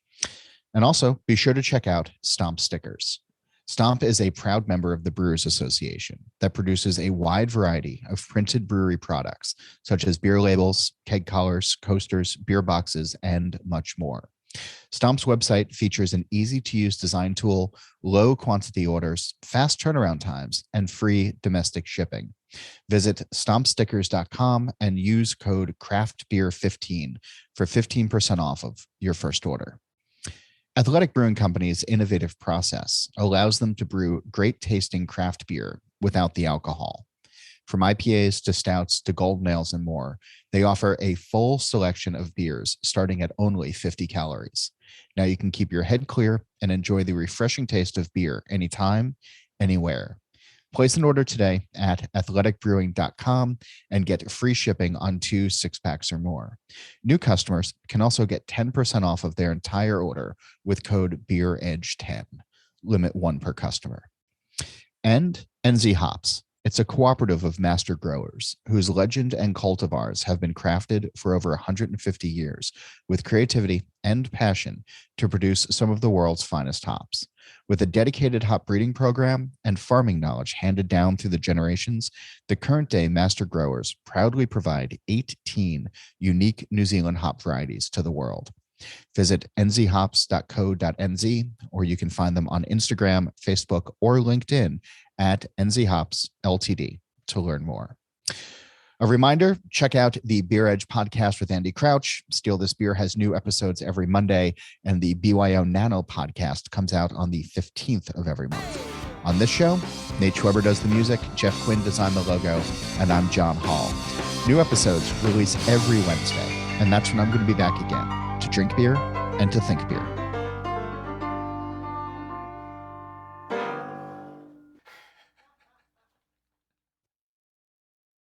And also be sure to check out Stomp Stickers. Stomp is a proud member of the Brewers Association that produces a wide variety of printed brewery products, such as beer labels, keg collars, coasters, beer boxes, and much more. Stomp's website features an easy-to-use design tool, low quantity orders, fast turnaround times, and free domestic shipping. Visit stompstickers.com and use code CRAFTBEER15 for 15% off of your first order. Athletic Brewing Company's innovative process allows them to brew great-tasting craft beer without the alcohol. From IPAs to stouts to golden ales and more, they offer a full selection of beers starting at only 50 calories. Now you can keep your head clear and enjoy the refreshing taste of beer anytime, anywhere. Place an order today at athleticbrewing.com and get free shipping on 2 6-packs or more. New customers can also get 10% off of their entire order with code BEEREDGE10. Limit 1 per customer. And NZ Hops. It's a cooperative of master growers whose legend and cultivars have been crafted for over 150 years with creativity and passion to produce some of the world's finest hops. With a dedicated hop breeding program and farming knowledge handed down through the generations, the current day master growers proudly provide 18 unique New Zealand hop varieties to the world. Visit nzhops.co.nz, or you can find them on Instagram, Facebook, or LinkedIn at NZHops Ltd to learn more. A reminder, check out the Beer Edge podcast with Andy Crouch. Steal This Beer has new episodes every Monday, and the BYO Nano podcast comes out on the 15th of every month. On this show, Nate Schweber does the music, Jeff Quinn designed the logo, and I'm John Hall. New episodes release every Wednesday, and that's when I'm going to be back again to drink beer and to think beer.